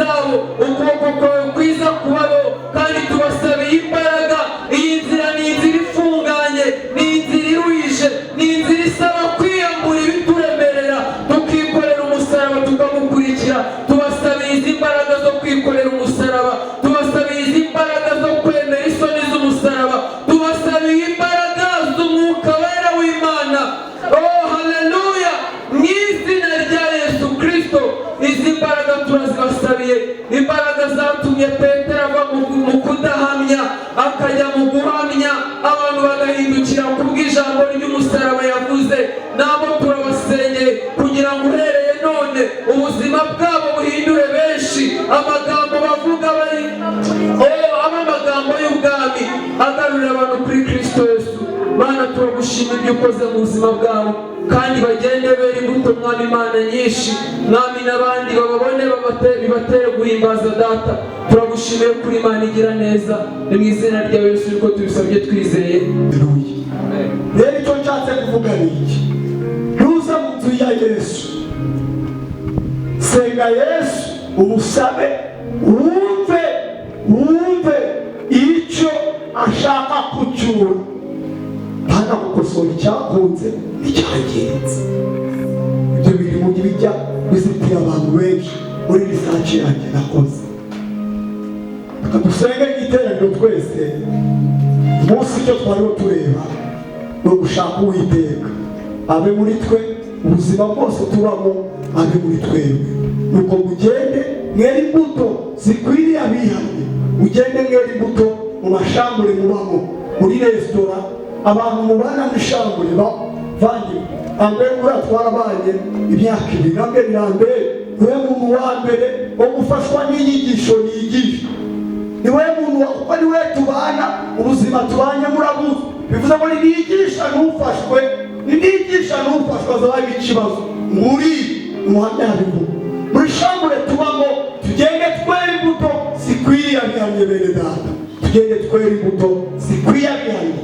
zabo, ukuboko kwawe kwiza kubaho, kandi tubasabiye imbaraga. Iyi nzira ni inzira ifunganye, ni inzira iruhije, ni inzira isaba kwiyambura ibituremerera, tukikorera umusaraba tukamukurikira. Tubasabiye izi mbaraga zo kwikorera umusaraba, tubasabiye izi mbaraga zo kwemera isoni z'umusaraba, tubasabiye imbaraga z'umwuka wera w'Imana. Oh haleluya, mu izina rya Yesu Kristo. Izi mbaraga turazibasabiye, imbaraga zatumye Petero ava mu kudahamya akajya mu guhamya, abantu bagahindukira kubw'ijambo ry'umusaraba yavuze. Nabo turabasengeye kugira ngo uhereye none ubuzima bwabo buhindure benshi, amagambo bavuga bari amagambo y'ubwami agarurira abantu kuri Kristo Yesu. Bana turagushima ibyo ukoze mu buzima bwabo, kandi bagende bera imbuto Mwami Imana nyinshi. Mwami n'abandi bababone bibatere guhimbaza Data. Turagushimiye kuri Imana igira neza, ni mu izina rya Yesu niko tubisabye twizeye. Rero icyo nshatse kuvuga ni iki: nuza mu nzu ya Yesu, senga Yesu, umusabe, wumve icyo ashaka kucyura, hana gukosora icyakunze n'icyangiritse. Ibyo biri mu bijya bizitira abantu benshi muri risaci yanjye nakoze. Dusenge igiteraniro twese, umunsi icyo twariho tureba ni ugushaka Uwiteka abe muri twe, ubuzima bwose tubamo abe muri twebwe. Nuko mugende mwere imbuto zikwiriye abihanye, mugende mwere imbuto mu mashambure mubamo, muri resitora abantu mubana muri shambure bavanye ambere muri atwarabanye imyaka 2 namwe birambere. Niwe muntu wa mbere wo gufashwa n'inyigisho niyigisha, niwe muntu kuko niwe tubana ubuzima tubanye murabuze. Bivuze ngo niyigisha ntufashwe, niyigisha ntufashwe azaba ikibazo muri umuhamya bivu. Muri shambure tubamo tugende twere imbuto zikwiriye abihanye bene Data, tugende twere imbuto zikwiriye abihanye.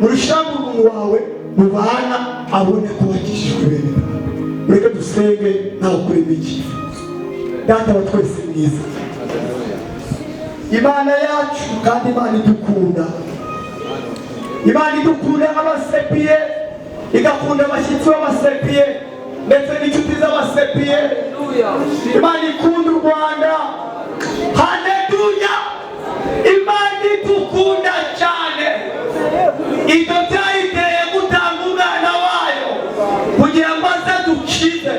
Muri shambure umuntu wawe mubana abone ko bakishijwe bene Data. Mureke dusenge nawe kuri biki. Data wa twese mwiza, Imana yacu kandi Imana idukunda, Imana idukunda nk'abasepiye, igakunda abashyitsi b'abasepiye ndetse n'inshuti z'abasepiye. Imana ikunda u Rwanda, haleluya. Imana idukunda cyane, ibyo byayiteye gutanga umwana wayo kugira ngo aze dukize,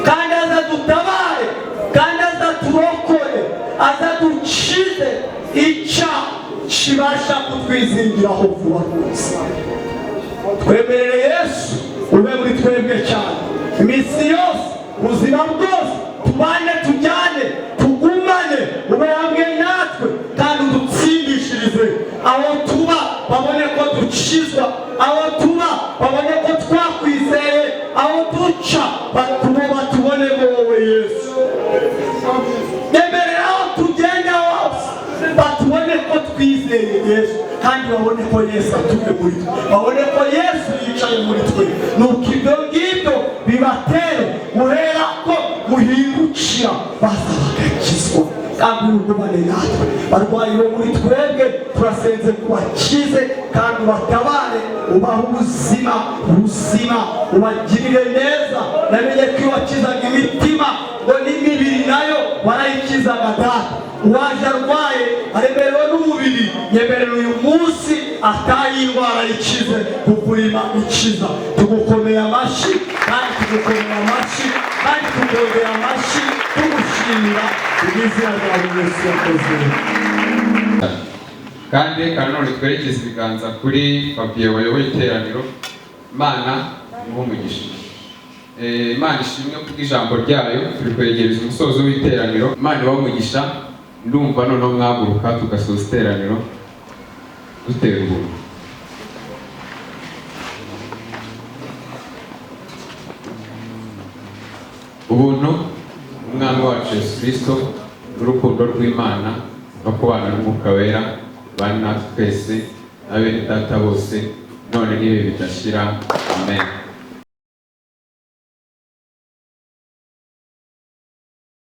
kandi aze dutabare, kandi aze turokore, aze dukize icyaha kibasha kutwizingiraho vuba rwose. Twemerere Yesu ube muri twebwe cyane iminsi yose, ubuzima bwose tubane, tujyane, tugumane, ube hamwe natwe, kandi udutsindishirize. Aho tuba babone ko dukizwa, aho tuba babone ko twakwizeye, aho duca batubone wowe Yesu. Nemerera aho tugenda hose batubone ko twizeye Yesu, kandi babone ko Yesu atuye muri twe, babone ko Yesu yicaye muri twe. Nuko ibyo ngibyo bibatere guhera ko muhingukira baza bagakizwa, kandi ugumane natwe. Barwayi bo muri twebwe turasenze kubakize, kandi ubatabare, ubahe ubuzima, ubagirire neza. Namenye ko iyo wakizaga imitima ngo n'imibiri nayo warayikizaga Data. Uwaje arwaye aremerewe n'umubiri, nyemerera uyu munsi ataye indwara ikize, kuko Imana ikiza. Tugukomeye amashyi, kandi tugukomeye amashyi, kandi tugondera amashyi tugushimira izina ryawe Yesu yakoze. Kandi kanone twerekeza ibiganza kuri Fabien wayoboye iteraniro. Imana umugisha. Imana ishimwe kubw'ijambo ryayo. Turi kwegereza umusozo w'iteraniro. Imana umugisha. Ndumva noneho mwaguruka tugasoza iteraniro dutera ubuntu. Ubuntu umwami wacu Yesu Kristo n'urukundo rw'Imana no kubana n'Umwuka Wera bari natwe twese n'abene Data bose none n'ibihe bidashira. Amen.